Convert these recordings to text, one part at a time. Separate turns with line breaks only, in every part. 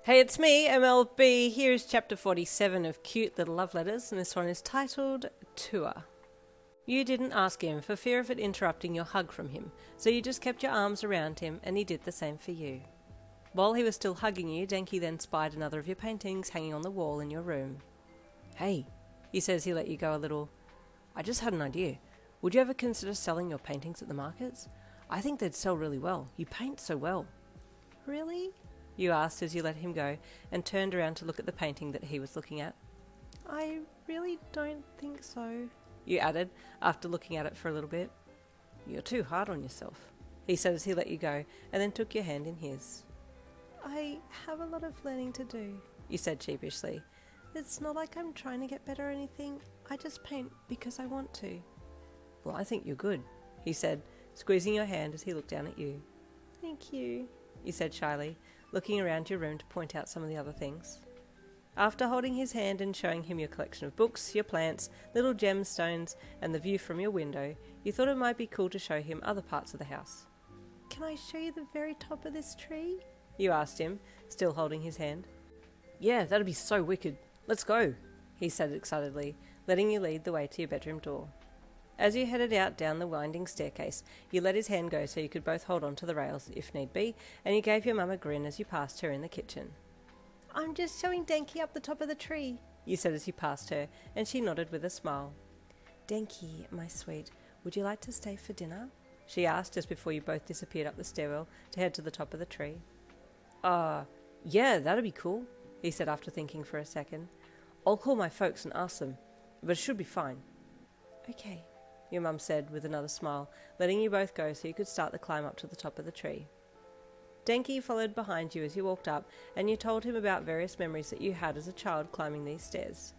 Hey, it's me, MLB. Here's chapter 47 of Cute Little Love Letters, and this one is titled Tour. You didn't ask him for fear of it interrupting your hug from him, so you just kept your arms around him, and he did the same for you. While he was still hugging you, Denki then spied another of your paintings hanging on the wall in your room. Hey, he says he let you go a little. I just had an idea. Would you ever consider selling your paintings at the markets? I think they'd sell really well. You paint so well. Really? You asked as you let him go and turned around to look at the painting that he was looking at. I really don't think so, you added after looking at it for a little bit. You're too hard on yourself, he said as he let you go and then took your hand in his. I have a lot of learning to do, you said sheepishly. It's not like I'm trying to get better or anything. I just paint because I want to. Well, I think you're good, he said, squeezing your hand as he looked down at you. Thank you, you said shyly, looking around your room to point out some of the other things. After holding his hand and showing him your collection of books, your plants, little gemstones, and the view from your window, you thought it might be cool to show him other parts of the house. Can I show you the very top of this tree? You asked him, still holding his hand. Yeah, that'd be so wicked. Let's go, he said excitedly, letting you lead the way to your bedroom door. As you headed out down the winding staircase, you let his hand go so you could both hold on to the rails, if need be, and you gave your mum a grin as you passed her in the kitchen. I'm just showing Denki up the top of the tree, you said as you passed her, and she nodded with a smile. Denki, my sweet, would you like to stay for dinner? She asked just before you both disappeared up the stairwell to head to the top of the tree. Yeah, that'd be cool, he said after thinking for a second. I'll call my folks and ask them, but it should be fine. Okay, your mum said with another smile, letting you both go so you could start the climb up to the top of the tree. Denki followed behind you as you walked up, and you told him about various memories that you had as a child climbing these stairs.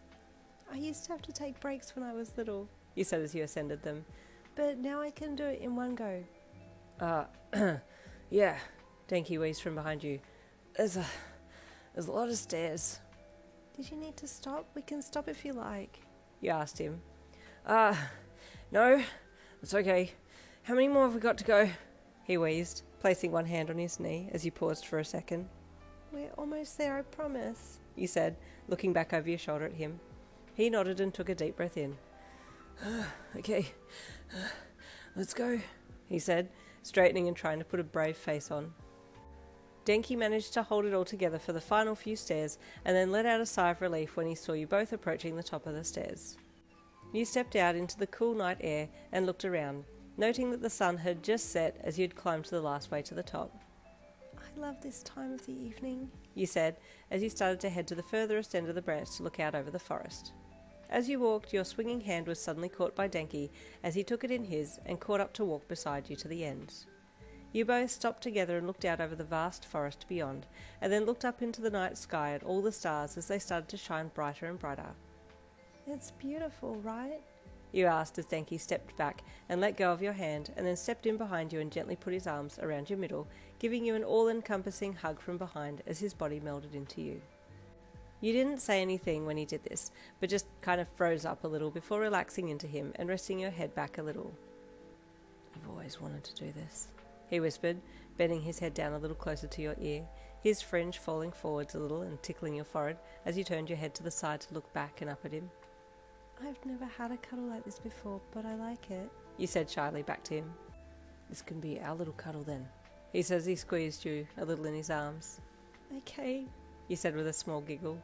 I used to have to take breaks when I was little, you said as you ascended them, but now I can do it in one go. Yeah, Denki wheezed from behind you. There's a lot of stairs. Did you need to stop? We can stop if you like, you asked him. No, it's okay. How many more have we got to go? He wheezed, placing one hand on his knee as you paused for a second. We're almost there, I promise, you said, looking back over your shoulder at him. He nodded and took a deep breath in. Okay, let's go, he said, straightening and trying to put a brave face on. Denki managed to hold it all together for the final few stairs and then let out a sigh of relief when he saw you both approaching the top of the stairs. You stepped out into the cool night air and looked around, noting that the sun had just set as you'd climbed the last way to the top. I love this time of the evening, you said, as you started to head to the furthest end of the branch to look out over the forest. As you walked, your swinging hand was suddenly caught by Denki as he took it in his and caught up to walk beside you to the end. You both stopped together and looked out over the vast forest beyond, and then looked up into the night sky at all the stars as they started to shine brighter and brighter. It's beautiful, right? You asked as Denki stepped back and let go of your hand and then stepped in behind you and gently put his arms around your middle, giving you an all-encompassing hug from behind as his body melded into you. You didn't say anything when he did this, but just kind of froze up a little before relaxing into him and resting your head back a little. I've always wanted to do this, he whispered, bending his head down a little closer to your ear, his fringe falling forwards a little and tickling your forehead as you turned your head to the side to look back and up at him. I've never had a cuddle like this before, but I like it, you said shyly back to him. This can be our little cuddle then, he said as he squeezed you a little in his arms. Okay, you said with a small giggle.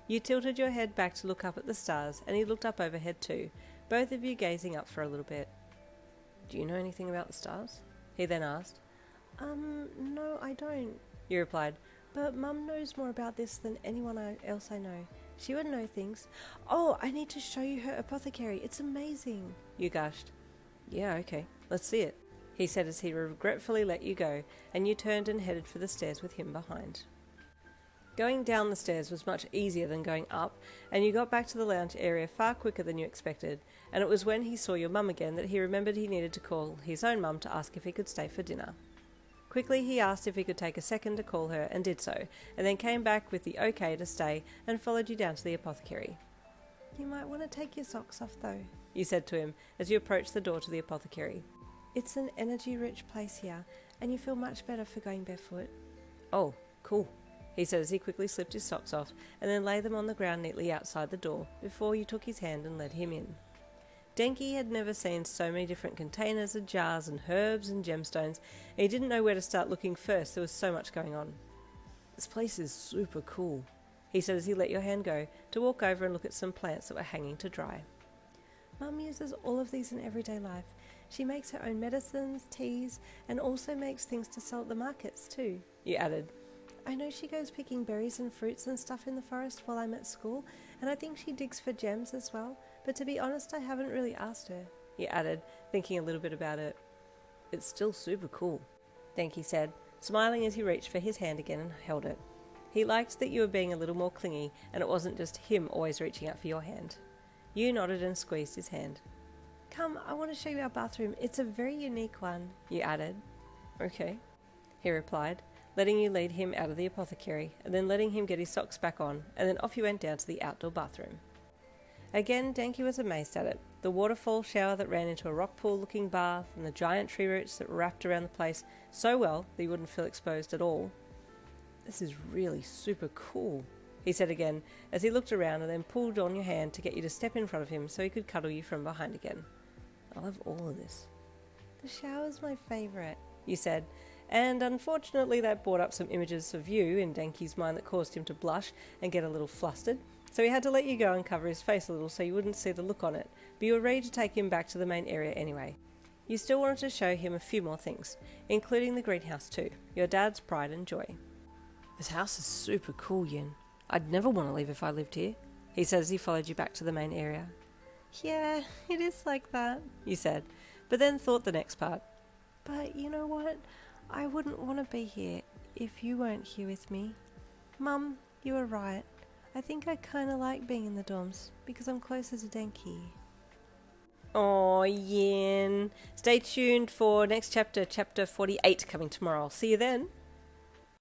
You tilted your head back to look up at the stars, and he looked up overhead too, both of you gazing up for a little bit. Do you know anything about the stars? He then asked. No, I don't, you replied, but Mum knows more about this than anyone else I know. She would know things. Oh, I need to show you her apothecary. It's amazing, you gushed. Yeah, okay, let's see it, he said as he regretfully let you go, and you turned and headed for the stairs with him behind. Going down the stairs was much easier than going up, and you got back to the lounge area far quicker than you expected, and it was when he saw your mum again that he remembered he needed to call his own mum to ask if he could stay for dinner. Quickly he asked if he could take a second to call her and did so, and then came back with the okay to stay and followed you down to the apothecary. You might want to take your socks off though, you said to him as you approached the door to the apothecary. It's an energy-rich place here, and you feel much better for going barefoot. Oh, cool, he said as he quickly slipped his socks off and then laid them on the ground neatly outside the door before you took his hand and led him in. Denki had never seen so many different containers and jars and herbs and gemstones, and he didn't know where to start looking first. There was so much going on. This place is super cool, he said as he let your hand go to walk over and look at some plants that were hanging to dry. Mum uses all of these in everyday life. She makes her own medicines, teas, and also makes things to sell at the markets too, you added. I know she goes picking berries and fruits and stuff in the forest while I'm at school, and I think she digs for gems as well, but to be honest, I haven't really asked her, he added, thinking a little bit about it. It's still super cool, Denki said, smiling as he reached for his hand again and held it. He liked that you were being a little more clingy, and it wasn't just him always reaching out for your hand. You nodded and squeezed his hand. Come, I want to show you our bathroom. It's a very unique one, you added. Okay, he replied, letting you lead him out of the apothecary, and then letting him get his socks back on, and then off you went down to the outdoor bathroom. Again, Denki was amazed at it. The waterfall shower that ran into a rock pool-looking bath, and the giant tree roots that wrapped around the place so well that you wouldn't feel exposed at all. This is really super cool, he said again, as he looked around and then pulled on your hand to get you to step in front of him so he could cuddle you from behind again. I love all of this. The shower's my favourite, you said, and unfortunately that brought up some images of you in Denki's mind that caused him to blush and get a little flustered, so he had to let you go and cover his face a little so you wouldn't see the look on it, but you were ready to take him back to the main area anyway. You still wanted to show him a few more things, including the greenhouse too, your dad's pride and joy. This house is super cool, Yin. I'd never want to leave if I lived here, he said as he followed you back to the main area. Yeah, it is like that, you said, but then thought the next part. But you know what? I wouldn't want to be here if you weren't here with me. Mum, you were right. I think I kind of like being in the dorms because I'm closer to Denki. Aw, Yin. Stay tuned for next chapter, chapter 48, coming tomorrow. I'll see you then.